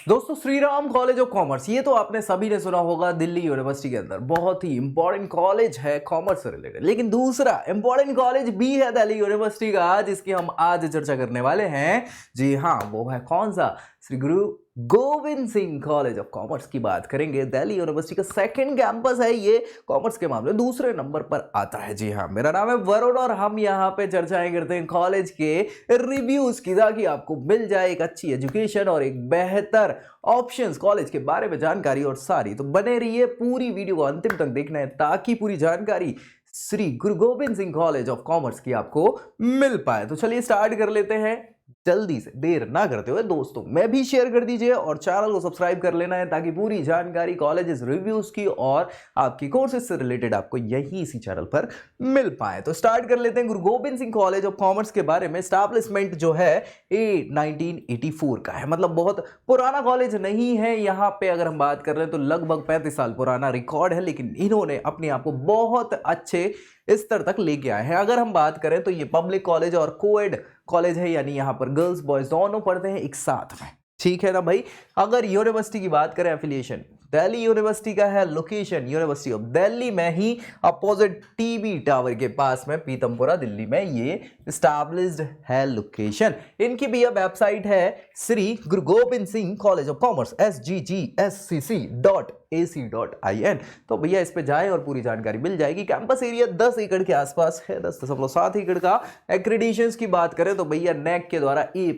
दोस्तों Shri Ram college of commerce, ये तो आपने सभी ने सुना होगा, दिल्ली यूनिवर्सिटी के अंदर बहुत ही इंपॉर्टेंट कॉलेज है कॉमर्स से रिलेटेड। लेकिन दूसरा इंपॉर्टेंट कॉलेज भी है दिल्ली यूनिवर्सिटी का, जिसकी हम आज चर्चा करने वाले हैं। जी हाँ, वो है कौन सा? श्री गुरु Govind Singh college of commerce की बात करेंगे। दिल्ली यूनिवर्सिटी का सेकंड कैंपस है ये, कॉमर्स के मामले दूसरे नंबर पर आता है। जी हाँ, मेरा नाम है वरुण और हम यहाँ पे चर्चाएं करते हैं कॉलेज के रिव्यूज की, ताकि आपको मिल जाए एक अच्छी एजुकेशन और एक बेहतर ऑप्शंस कॉलेज के बारे में जानकारी और सारी। तो बने रहिए, पूरी वीडियो को अंतिम तक देखना है ताकि पूरी जानकारी श्री गुरु Govind Singh college of commerce की आपको मिल पाए। तो चलिए स्टार्ट कर लेते हैं जल्दी से, देर ना करते हुए। दोस्तों में भी शेयर कर दीजिए और चैनल को सब्सक्राइब कर लेना है ताकि पूरी जानकारी कॉलेजेस रिव्यूज की और आपकी कोर्सेज से रिलेटेड आपको यही इसी चैनल पर मिल पाए। तो स्टार्ट कर लेते हैं गुरु Govind Singh college of commerce के बारे में। एस्टैब्लिशमेंट जो है ये 1984 का है, मतलब बहुत पुराना कॉलेज नहीं है। यहाँ पे अगर हम बात कर रहे हैं तो लगभग 35 साल पुराना रिकॉर्ड है, लेकिन इन्होंने अपने आप को बहुत अच्छे स्तर तक लेके आए हैं। अगर हम बात करें तो ये पब्लिक कॉलेज और कोएड कॉलेज है, यानी यहाँ पर गर्ल्स बॉयज दोनों पढ़ते हैं एक साथ में। ठीक है ना भाई। अगर यूनिवर्सिटी की बात करें, एफिलिएशन दिल्ली यूनिवर्सिटी का है, लोकेशन यूनिवर्सिटी ऑफ दिल्ली में ही अपोजिट टीबी टावर के पास में पीतमपुरा दिल्ली में ये एस्टैब्लिश्ड है लोकेशन। इनकी भी अब वेबसाइट है श्री गुरु Govind Singh college of commerce sggsscc.ac.in। तो भैया इस पे जाएं और पूरी जानकारी मिल जाएगी। कैंपस एरिया 10 एकड़ के आसपास है, 10.7 एकड़ का। एक्रेडिशंस की बात करें तो भैया नैक के द्वारा A++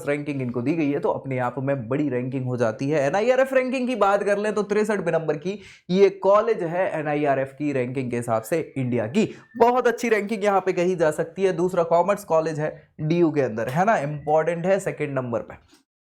रैंकिंग इनको दी गई है, तो अपने आप में बड़ी रैंकिंग हो जाती है। NIRF रैंकिंग की बात कर लें तो 63वें नंबर की ये कॉलेज है NIRF की रैंकिंग के हिसाब से इंडिया की। बहुत अच्छी रैंकिंग यहाँ पे कही जा सकती है। दूसरा कॉमर्स कॉलेज है DU के अंदर, है ना, इंपॉर्टेंट है सेकंड नंबर पे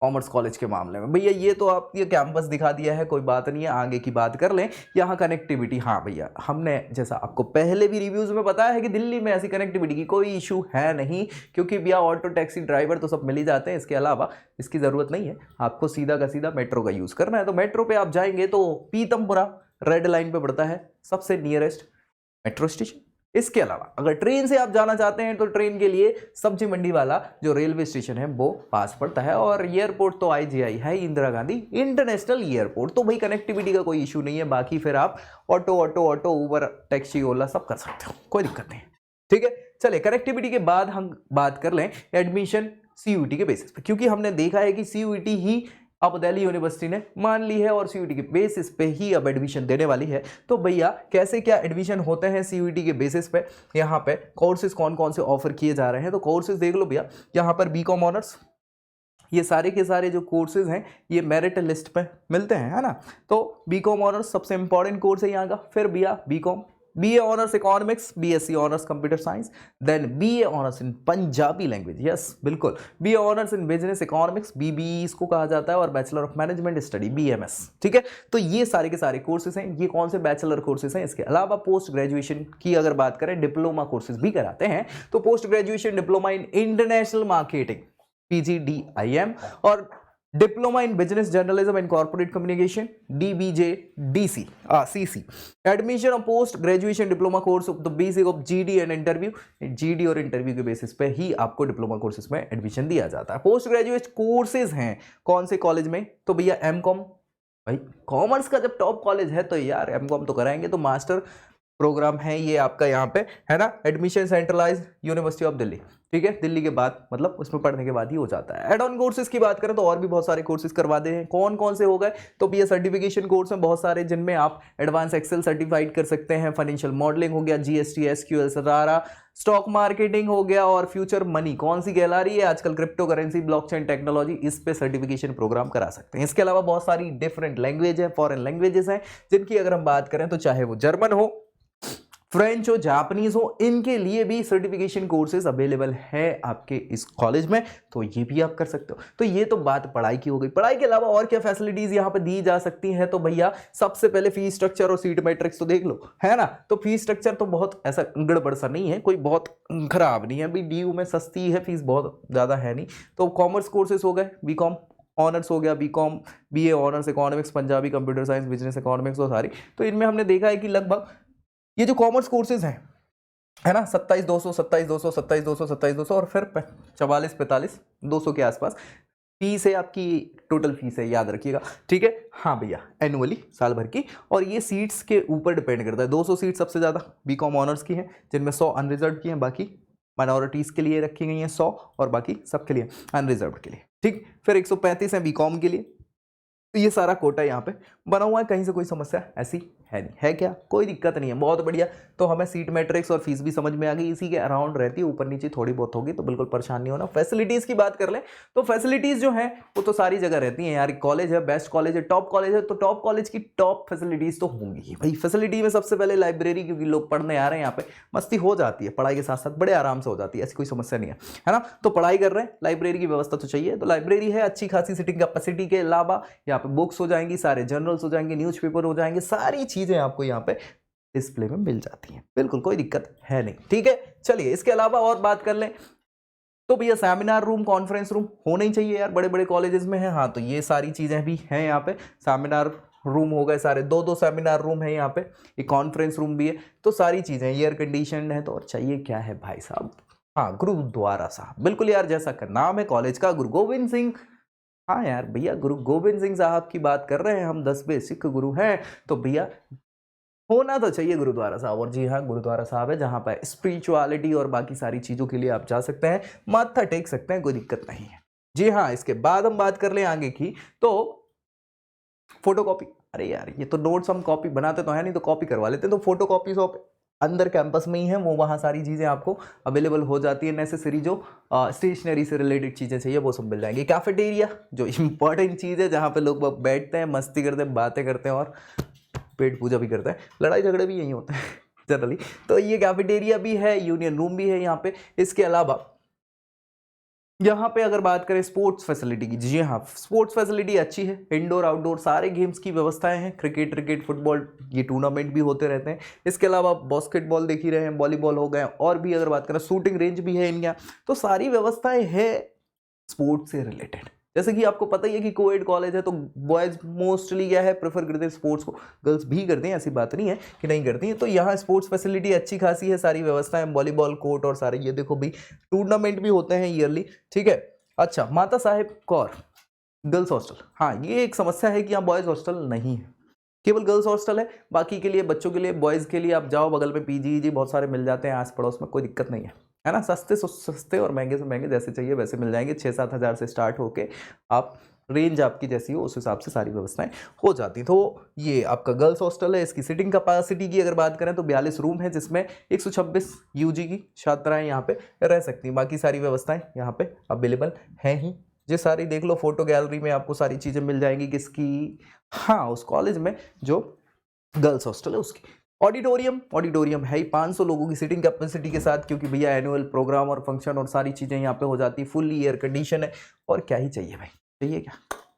कॉमर्स कॉलेज के मामले में। भैया ये तो आप ये कैंपस दिखा दिया है, कोई बात नहीं है, आगे की बात कर लें। यहाँ कनेक्टिविटी, हाँ भैया हमने जैसा आपको पहले भी रिव्यूज में बताया है कि दिल्ली में ऐसी कनेक्टिविटी की कोई इशू है नहीं, क्योंकि भैया ऑटो टैक्सी ड्राइवर तो सब मिल ही जाते हैं। इसके अलावा इसकी ज़रूरत नहीं है, आपको सीधा का सीधा मेट्रो का यूज़ करना है। तो मेट्रो पर आप जाएंगे तो पीतमपुरा रेड लाइन पर पड़ता है सबसे नियरेस्ट मेट्रो स्टेशन। इसके अलावा अगर ट्रेन से आप जाना चाहते हैं तो ट्रेन के लिए सब्जी मंडी वाला जो रेलवे स्टेशन है वो पास पड़ता है। और एयरपोर्ट तो IGI है, इंदिरा गांधी इंटरनेशनल एयरपोर्ट। तो भाई कनेक्टिविटी का कोई इशू नहीं है। बाकी फिर आप ऑटो उबर टैक्सी ओला सब कर सकते हो, कोई दिक्कत नहीं। ठीक है, चलिए कनेक्टिविटी के बाद हम बात कर लें एडमिशन CUET के बेसिस पे, क्योंकि हमने देखा है कि CUET ही अब दिल्ली यूनिवर्सिटी ने मान ली है और CUET के बेसिस पे ही अब एडमिशन देने वाली है। तो भैया कैसे क्या एडमिशन होते हैं CUET के बेसिस पे, यहाँ पे कोर्सेज कौन कौन से ऑफर किए जा रहे हैं। तो कोर्सेज देख लो भैया, यहाँ पर BCom ऑनर्स, ये सारे के सारे जो कोर्सेज हैं ये मेरिट लिस्ट पे मिलते हैं, है ना। तो BCom ऑनर्स सबसे इंपॉर्टेंट कोर्स है यहाँ का। फिर भैया BCom, BA honours economics, BSc honours computer science, then BA honours in Punjabi language, yes बिल्कुल, BA honours in business economics, BBE इसको कहा जाता है, और bachelor of management study BMS। ठीक है, तो ये सारे के सारे कोर्सेज हैं। ये कौन से बैचलर कोर्सेज हैं। इसके अलावा पोस्ट ग्रेजुएशन की अगर बात करें, डिप्लोमा कोर्सेज भी कराते हैं। तो post graduation diploma in international marketing PGDIM, और diploma in business journalism and corporate communication DBJDC CC। Admission of post graduation diploma course of the basic of GD and interview, GD और interview के basis पे ही आपको diploma courses में admission दिया जाता है। Post graduate courses हैं कौन से कॉलेज में, तो भैया MCom। भाई कॉमर्स का जब टॉप कॉलेज है तो यार MCom तो कराएंगे। तो मास्टर प्रोग्राम है ये आपका यहाँ पे, है ना। Admission centralise university of Delhi, ठीक है, दिल्ली के बाद मतलब उसमें पढ़ने के बाद ही हो जाता है। एड ऑन कोर्सेज की बात करें तो और भी बहुत सारे कोर्सेज करवा दे हैं। कौन कौन से हो गए, तो भी ये सर्टिफिकेशन कोर्स हैं बहुत सारे, जिनमें आप एडवांस एक्सेल सर्टिफाइड कर सकते हैं, फाइनेंशियल मॉडलिंग हो गया, GST SQL सरारा, स्टॉक मार्केटिंग हो गया, और फ्यूचर मनी कौन सी कहलारी है आजकल, क्रिप्टो करेंसी, ब्लॉकचेन टेक्नोलॉजी, इस पे सर्टिफिकेशन प्रोग्राम करा सकते हैं। इसके अलावा बहुत सारी डिफरेंट लैंग्वेज है, फॉरेन लैंग्वेजेस हैं, जिनकी अगर हम बात करें तो चाहे वो जर्मन हो, फ्रेंच हो, जापानीज हो, इनके लिए भी सर्टिफिकेशन कोर्सेज अवेलेबल है आपके इस कॉलेज में। तो ये भी आप कर सकते हो। तो ये तो बात पढ़ाई की हो गई। पढ़ाई के अलावा और क्या फैसिलिटीज यहाँ पे दी जा सकती हैं, तो भैया सबसे पहले फीस स्ट्रक्चर और सीट मैट्रिक्स तो देख लो, है ना। तो फीस स्ट्रक्चर तो बहुत ऐसा गड़बड़ सा नहीं है, कोई बहुत खराब नहीं है। अभी DU में सस्ती है, फीस बहुत ज़्यादा है नहीं। तो कॉमर्स कोर्सेज हो गए, BCom ऑनर्स हो गया, BCom BA honours economics, Punjabi computer science, business economics, वो सारी। तो इनमें हमने देखा है कि लगभग ये जो कॉमर्स कोर्सेज हैं, है ना, 27,200, 27,200, 27,200, 27,200 और फिर 44, 45, 200 के आसपास फीस है आपकी, टोटल फीस है, याद रखिएगा, ठीक है। हाँ भैया, एनुअली, साल भर की, और ये सीट्स के ऊपर डिपेंड करता है। 200 सीट सबसे ज़्यादा बीकॉम ऑनर्स की हैं, जिनमें 100 अनरिजर्व की हैं, बाकी माइनॉरिटीज़ के लिए रखी गई हैं 100, और बाकी सबके लिए अनरिजर्व के लिए, ठीक। फिर 135 हैं बीकॉम के लिए। तो ये सारा कोटा यहाँ पे बना हुआ है, कहीं से कोई समस्या ऐसी है नहीं, है क्या, कोई दिक्कत नहीं है, बहुत बढ़िया। तो हमें सीट मैट्रिक्स और फीस भी समझ में आ गई, इसी के अराउंड रहती है, ऊपर नीचे थोड़ी बहुत होगी, तो बिल्कुल परेशान नहीं होना। फैसिलिटीज़ की बात कर लें तो फैसिलिटीज़ जो है वो तो सारी जगह रहती हैं यार। कॉलेज है, बेस्ट कॉलेज है, टॉप कॉलेज है, तो टॉप कॉलेज की टॉप फैसिलिटीज़ तो होंगी ही भाई। फैसिलिटी में सबसे पहले लाइब्रेरी, क्योंकि लोग पढ़ने आ रहे हैं यहाँ पे, मस्ती हो जाती है, पढ़ाई के साथ साथ बड़े आराम से हो जाती है, ऐसी कोई समस्या नहीं है ना। तो पढ़ाई कर रहे हैं, लाइब्रेरी की व्यवस्था तो चाहिए, तो लाइब्रेरी है, अच्छी खासी सिटिंग कैपेसिटी के अलावा यहाँ पे बुक्स हो जाएंगी, सारे जर्नल्स हो जाएंगे, न्यूज़पेपर हो जाएंगे, सारी चीजें आपको यहाँ पे डिस्प्ले में मिल जाती हैं, बिल्कुल कोई दिक्कत है नहीं, ठीक है। चलिए इसके अलावा और बात कर लें तो भैया सेमिनार रूम, कॉन्फ्रेंस रूम होना ही चाहिए यार, बड़े बड़े कॉलेजेस में है। हाँ, तो ये सारी चीजें भी हैं यहाँ पे। सेमिनार रूम हो गए सारे, दो सेमिनार रूम है यहाँ पे, एक कॉन्फ्रेंस रूम भी है, तो सारी चीजें एयर कंडीशन है। तो और चाहिए क्या है भाई साहब, हाँ, गुरुद्वारा साहब, बिल्कुल यार, जैसा का नाम है कॉलेज का, गुरु गोविंद सिंह। हाँ यार भैया, गुरु गोविंद सिंह साहब की बात कर रहे हैं हम, 10वें सिख गुरु हैं, तो भैया होना तो चाहिए गुरुद्वारा साहब। और जी हाँ, गुरुद्वारा साहब है जहाँ पर स्पिरिचुअलिटी और बाकी सारी चीज़ों के लिए आप जा सकते हैं, माथा टेक सकते हैं, कोई दिक्कत नहीं है। जी हाँ, इसके बाद हम बात कर लें आगे की, तो फोटोकॉपी। अरे यार, ये तो नोट्स हम कॉपी बनाते तो है नहीं, तो कॉपी करवा लेते हैं, तो फोटो कॉपी शॉप अंदर कैंपस में ही है, वो वहाँ सारी चीज़ें आपको अवेलेबल हो जाती है। नेसेसरी जो स्टेशनरी से रिलेटेड चीज़ें चाहिए वो सब मिल जाएंगी। कैफेटेरिया जो इंपॉर्टेंट चीज़ है, जहाँ पे लोग बैठते हैं, मस्ती करते हैं, बातें करते हैं और पेट पूजा भी करते हैं, लड़ाई झगड़े भी यही होते हैं जनरली। तो ये कैफेटेरिया भी है, यूनियन रूम भी है यहाँ पे। इसके अलावा यहाँ पे अगर बात करें स्पोर्ट्स फैसिलिटी की, जी हाँ, स्पोर्ट्स फैसिलिटी अच्छी है, इंडोर आउटडोर सारे गेम्स की व्यवस्थाएं हैं। क्रिकेट फुटबॉल ये टूर्नामेंट भी होते रहते हैं। इसके अलावा बास्केटबॉल देख ही रहे हैं, वॉलीबॉल हो गए, और भी अगर बात करें शूटिंग रेंज भी है इनके यहाँ, तो सारी व्यवस्थाएं है स्पोर्ट्स से रिलेटेड। जैसे कि आपको पता ही है कि कोएड कॉलेज है, तो बॉयज मोस्टली क्या है प्रेफर करते हैं स्पोर्ट्स को, गर्ल्स भी करते हैं, ऐसी बात नहीं है कि नहीं करती हैं। तो यहाँ स्पोर्ट्स फैसिलिटी अच्छी खासी है, सारी व्यवस्थाएं, वॉलीबॉल कोर्ट और सारे, ये देखो भाई टूर्नामेंट भी होते हैं ईयरली, ठीक है। अच्छा, माता साहेब कौर गर्ल्स हॉस्टल, हाँ ये एक समस्या है कि यहाँ बॉयज हॉस्टल नहीं है, केवल गर्ल्स हॉस्टल है। बाकी के लिए बच्चों के लिए, बॉयज़ के लिए आप जाओ, बगल में पीजी बहुत सारे मिल जाते हैं आस पड़ोस में, कोई दिक्कत नहीं है ना। सस्ते से सस्ते और महंगे से महंगे, जैसे चाहिए वैसे मिल जाएंगे। 6-7 हज़ार से स्टार्ट होके आप, रेंज आपकी जैसी हो उस हिसाब से सारी व्यवस्थाएं हो जाती। तो ये आपका गर्ल्स हॉस्टल है। इसकी सिटिंग कैपेसिटी की अगर बात करें तो 42 रूम है, जिसमें 126 यूजी की छात्राएं यहाँ पे रह सकती हैं। बाकी सारी व्यवस्थाएं यहाँ पे अवेलेबल हैं ही, ये सारी देख लो, फोटो गैलरी में आपको सारी चीज़ें मिल जाएंगी किसकी, हाँ उस कॉलेज में जो गर्ल्स हॉस्टल है उसकी। ऑडिटोरियम है ही 500 लोगों की सीटिंग कैपेसिटी के साथ, क्योंकि भैया एनुअल प्रोग्राम और फंक्शन और सारी चीज़ें यहाँ पे हो जाती है। फुल्ली एयर कंडीशन है, और क्या ही चाहिए भाई, चाहिए क्या,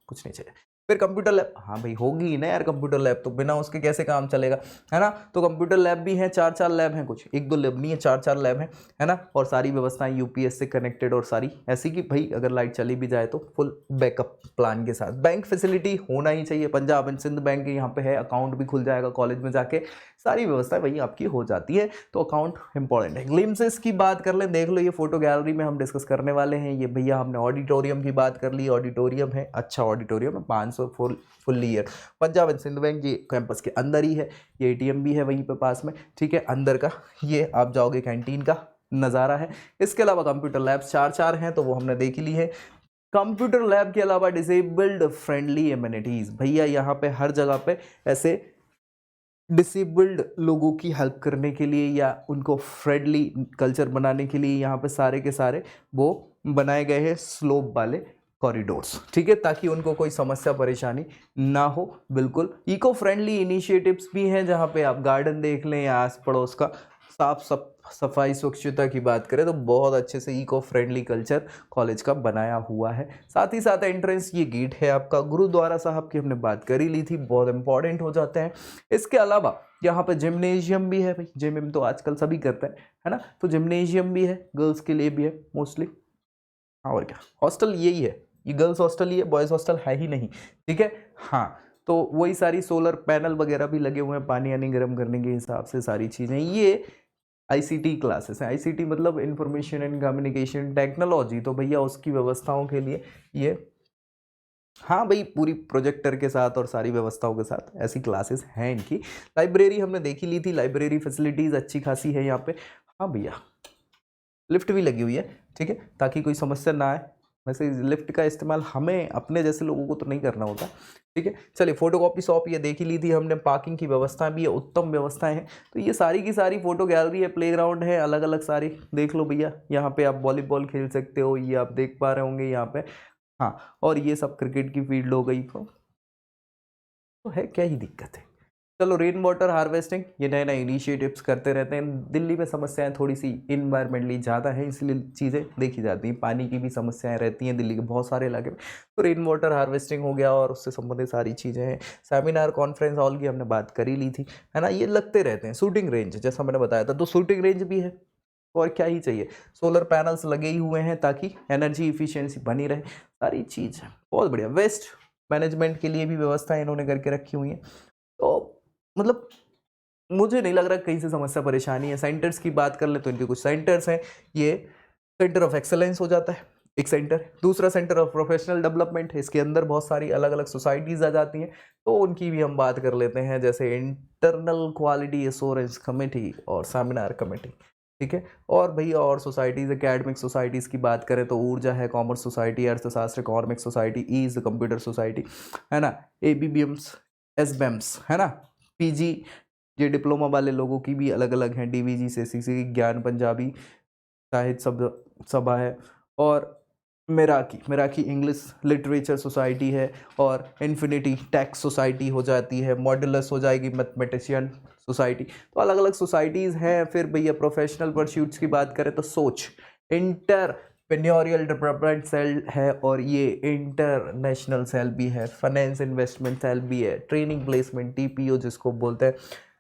कुछ नहीं चाहिए। फिर कंप्यूटर लैब, हाँ भाई होगी ना यार कंप्यूटर लैब, तो बिना उसके कैसे काम चलेगा, है ना। तो कंप्यूटर लैब भी है, 4 लैब हैं, कुछ 1-2 लैब नहीं है, 4 लैब हैं, है ना। और सारी व्यवस्थाएं यूपीएस से कनेक्टेड, और सारी ऐसी कि भाई अगर लाइट चली भी जाए तो फुल बैकअप प्लान के साथ। बैंक फैसिलिटी होना ही चाहिए, पंजाब एंड सिंध बैंक यहाँ पे है, अकाउंट भी खुल जाएगा कॉलेज में जाके, सारी व्यवस्था वही आपकी हो जाती है, तो अकाउंट इंपॉर्टेंट है। ग्लिम्सेस की बात कर लें, देख लो ये फोटो गैलरी में हम डिस्कस करने वाले हैं। ये भैया हमने ऑडिटोरियम की बात कर ली, ऑडिटोरियम है, अच्छा ऑडिटोरियम है, 500 fully air. Punjab and Sind Bank ये कैंपस के अंदर ही है, ये एटीएम भी है वहीं पे पास में, ठीक है। अंदर का ये आप जाओगे कैंटीन का नज़ारा है। इसके अलावा कंप्यूटर लैब 4 हैं, तो वो हमने देख ली है। कंप्यूटर लैब के अलावा डिसेबल्ड फ्रेंडली एमिनिटीज़, भैया यहाँ पे हर जगह पे ऐसे डिसेबल्ड लोगों की हेल्प करने के लिए या उनको फ्रेंडली कल्चर बनाने के लिए यहाँ पे सारे के सारे वो बनाए गए हैं स्लोप वाले कॉरिडोर्स, ठीक है, ताकि उनको कोई समस्या परेशानी ना हो। बिल्कुल इको फ्रेंडली इनिशिएटिव्स भी हैं, जहाँ पे आप गार्डन देख लें या आस पड़ोस का साफ सफाई स्वच्छता की बात करें तो बहुत अच्छे से इको फ्रेंडली कल्चर कॉलेज का बनाया हुआ है। साथ ही साथ एंट्रेंस ये गेट है आपका। गुरुद्वारा साहब की हमने बात कर ही ली थी, बहुत इंपॉर्टेंट हो जाते हैं। इसके अलावा यहाँ पे जिम्नेजियम भी है, भाई जिम तो आजकल सभी करते हैं, है ना, तो जिम्नेजियम भी है, गर्ल्स के लिए भी है मोस्टली। हाँ और क्या, हॉस्टल यही है, ये गर्ल्स हॉस्टल ही है, बॉयज़ हॉस्टल है ही नहीं, ठीक है। हाँ, तो वही सारी सोलर पैनल वगैरह भी लगे हुए हैं, पानी यानी गर्म करने के हिसाब से सारी चीज़ें। ये आईसीटी क्लासेस हैं, आईसीटी मतलब इंफॉर्मेशन एंड कम्युनिकेशन टेक्नोलॉजी, तो भैया उसकी व्यवस्थाओं के लिए ये हाँ भाई, पूरी प्रोजेक्टर के साथ और सारी व्यवस्थाओं के साथ ऐसी क्लासेस हैं इनकी। लाइब्रेरी हमने देखी ली थी, लाइब्रेरी फैसिलिटीज़ अच्छी खासी है यहाँ पे। हाँ भैया, लिफ्ट भी लगी हुई है, ठीक है, ताकि कोई समस्या ना आए। वैसे लिफ्ट का इस्तेमाल हमें अपने जैसे लोगों को तो नहीं करना होता, ठीक है। चलिए, फोटोकॉपी शॉप ये देख ही ली थी हमने। पार्किंग की व्यवस्था भी है, उत्तम व्यवस्थाएं हैं। तो ये सारी की सारी फोटो गैलरी है, प्लेग्राउंड है, अलग अलग सारी देख लो भैया। यहाँ पे आप वॉलीबॉल खेल सकते हो, ये आप देख पा रहे होंगे यहाँ पे। हाँ, और ये सब क्रिकेट की फील्ड हो गई। तो है क्या ही दिक्कत है। चलो, रेन वाटर हार्वेस्टिंग, ये नए नए इनिशिएटिव्स करते रहते हैं। दिल्ली में समस्याएं थोड़ी सी इन्वायरमेंटली ज़्यादा है, इसलिए चीज़ें देखी जाती हैं। पानी की भी समस्याएं रहती हैं दिल्ली के बहुत सारे इलाके में। तो रेन वाटर हार्वेस्टिंग हो गया और उससे संबंधित सारी चीज़ें हैं। सेमिनार कॉन्फ्रेंस हॉल की हमने बात कर ही ली थी, है ना। ये लगते रहते हैं। शूटिंग रेंज, जैसा मैंने बताया था, तो शूटिंग रेंज भी है। और क्या ही चाहिए, सोलर पैनल्स लगे ही हुए हैं ताकि एनर्जी इफिशियंसी बनी रहे। सारी चीज़ है बहुत बढ़िया। वेस्ट मैनेजमेंट के लिए भी व्यवस्था इन्होंने करके रखी हुई है। तो मतलब मुझे नहीं लग रहा कहीं से समस्या परेशानी है। सेंटर्स की बात कर ले तो इनके कुछ सेंटर्स हैं। ये सेंटर ऑफ एक्सेलेंस हो जाता है एक सेंटर। दूसरा सेंटर ऑफ प्रोफेशनल डेवलपमेंट है, इसके अंदर बहुत सारी अलग अलग सोसाइटीज़ आ जाती हैं, तो उनकी भी हम बात कर लेते हैं, जैसे इंटरनल क्वालिटी एश्योरेंस कमेटी और सेमिनार कमेटी, ठीक है। और भैया और सोसाइटीज़, एकेडमिक सोसाइटीज़ की बात करें तो ऊर्जा है, कॉमर्स सोसाइटी, अर्थशास्त्र इकोनॉमिक सोसाइटी, ईज कंप्यूटर सोसाइटी, है ना, ABBMs, SBEMs, है ना, PG ये डिप्लोमा वाले लोगों की भी अलग अलग हैं, DVG से CC ज्ञान पंजाबी साहित्य सभा है, और मेराकी इंग्लिश लिटरेचर सोसाइटी है, और इन्फिनिटी टैक्स सोसाइटी हो जाती है, मॉडुलस हो जाएगी मैथमेटिशियन सोसाइटी। तो अलग अलग सोसाइटीज़ हैं। फिर भैया प्रोफेशनल परस्यूट्स की बात करें तो सोच इंटरप्रेन्योरियल डेवलपमेंट सेल है, और ये इंटरनेशनल सेल भी है, फाइनेंस इन्वेस्टमेंट सेल भी है, ट्रेनिंग प्लेसमेंट TPO जिसको बोलते हैं,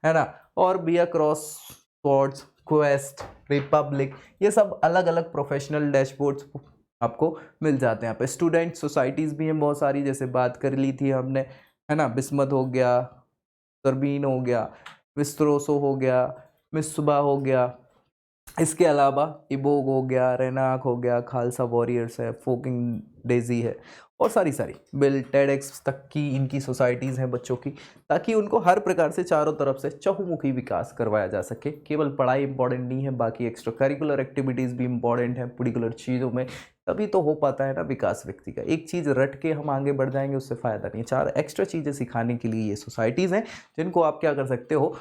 है ना। और भैया क्रॉस स्पोर्ट्स, क्वेस्ट, रिपब्लिक, ये सब अलग अलग प्रोफेशनल डैशबोर्ड्स आपको मिल जाते हैं यहाँ पे। स्टूडेंट सोसाइटीज़ भी हैं बहुत सारी, जैसे बात कर ली थी हमने, है ना। बिस्मत हो गया, सरबीन हो गया, विस्त्रोसो हो गया, मिसबा हो गया, इसके अलावा इबोग हो गया, रेनाक हो गया, खालसा वॉरियर्स है, फोकिंग डेजी है, और सारी बिल टेडेक्स तक की इनकी सोसाइटीज़ हैं बच्चों की, ताकि उनको हर प्रकार से चारों तरफ से चहुमुखी विकास करवाया जा सके। केवल पढ़ाई इंपॉर्टेंट नहीं है, बाकी एक्स्ट्रा करिकुलर एक्टिविटीज़ भी इंपॉर्टेंट हैं पर्टिकुलर चीज़ों में, तभी तो हो पाता है ना विकास व्यक्ति का। एक चीज़ रट के हम आगे बढ़ जाएंगे, उससे फ़ायदा नहीं। चार एक्स्ट्रा चीज़ें सिखाने के लिए ये सोसाइटीज़ हैं, जिनको आप क्या कर सकते हो,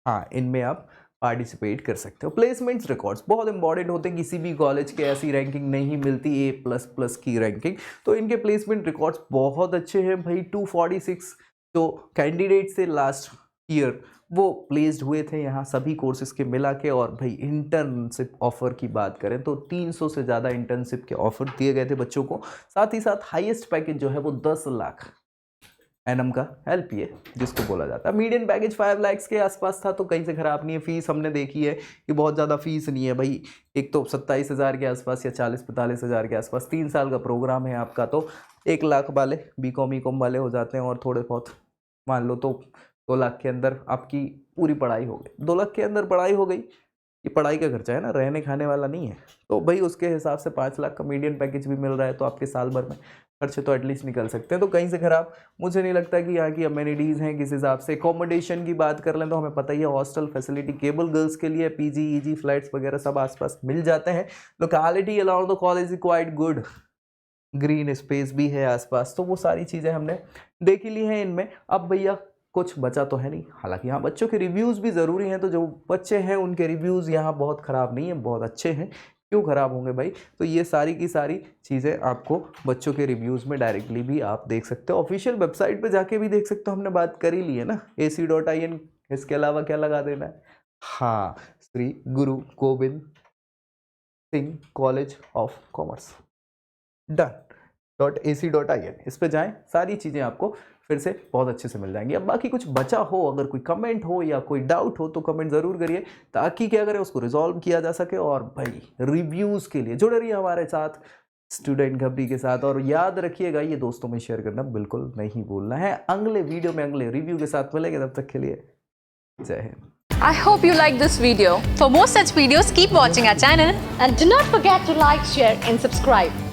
हाँ, इनमें आप पार्टिसिपेट कर सकते हो। प्लेसमेंट्स रिकॉर्ड्स बहुत इंपॉर्टेंट होते हैं, किसी भी कॉलेज के ऐसी रैंकिंग नहीं मिलती A++ की रैंकिंग, तो इनके प्लेसमेंट रिकॉर्ड्स बहुत अच्छे हैं भाई। 246 जो कैंडिडेट से लास्ट ईयर वो प्लेस्ड हुए थे यहाँ सभी कोर्सेज के मिला के। और भाई इंटर्नशिप ऑफर की बात करें तो 300 से ज़्यादा इंटर्नशिप के ऑफर दिए गए थे बच्चों को। साथ ही साथ हाईएस्ट पैकेज जो है वो 10 लाख एनम का LPA जिसको बोला जाता है। मीडियन पैकेज 5 लाख के आसपास था, तो कहीं से ख़राब नहीं है। फीस हमने देखी है कि बहुत ज़्यादा फीस नहीं है भाई। एक तो 27,000 के आसपास या 40-45 हज़ार के आसपास 3 साल का प्रोग्राम है आपका, तो 1 लाख वाले BCom वाले हो जाते हैं, और थोड़े बहुत मान लो तो 2 लाख के अंदर आपकी पूरी पढ़ाई हो गई। 2 लाख के अंदर पढ़ाई हो गई, ये पढ़ाई का खर्चा है ना, रहने खाने वाला नहीं है। तो भाई उसके हिसाब से 5 लाख का मीडियन पैकेज भी मिल रहा है, तो आपके साल भर में खर्चे तो एटलीस्ट निकल सकते हैं। तो कहीं से ख़राब मुझे नहीं लगता कि यहाँ की अमेनिटीज़ हैं किस हिसाब से। एकोमोडेशन की बात कर लें तो हमें पता ही है, हॉस्टल फैसिलिटी केवल गर्ल्स के लिए, PG EG फ्लैट्स वगैरह सब आसपास मिल जाते हैं। Locality around the college is quite good, green space भी है आसपास, तो वो सारी चीज़ें हमने देख ली हैं इनमें। अब भैया कुछ बचा तो है नहीं, हालांकि यहाँ बच्चों के रिव्यूज़ भी ज़रूरी हैं, तो जो बच्चे हैं उनके रिव्यूज़ यहाँ बहुत ख़राब नहीं है, बहुत अच्छे हैं। क्यों ख़राब होंगे भाई? तो ये सारी की सारी चीज़ें आपको बच्चों के रिव्यूज़ में डायरेक्टली भी आप देख सकते हो। ऑफिशियल वेबसाइट पे जाके भी देख सकते हो, हमने बात कर ही ली है ना, AC.in। इसके अलावा क्या लगा देना है, हाँ, श्री गुरु Govind Singh college of commerce .ac.in, इस पे जाएं, सारी चीज़ें आपको फिर से बहुत अच्छे से मिल जाएंगी। अब बाकी कुछ बचा हो, अगर कोई कमेंट हो या कोई डाउट हो तो कमेंट ज़रूर करिए, ताकि क्या करें उसको रिजॉल्व किया जा सके। और भाई रिव्यूज़ के लिए जुड़े रहिए हमारे साथ, स्टूडेंट घबरी के साथ। और याद रखिएगा, ये दोस्तों में शेयर करना बिल्कुल नहीं भूलना है। अगले वीडियो में अगले रिव्यू के साथ मिलेंगे, तब तक के लिए जय Hind. I hope you like this video. For more such videos, keep watching our channel and do not forget to like, share and subscribe.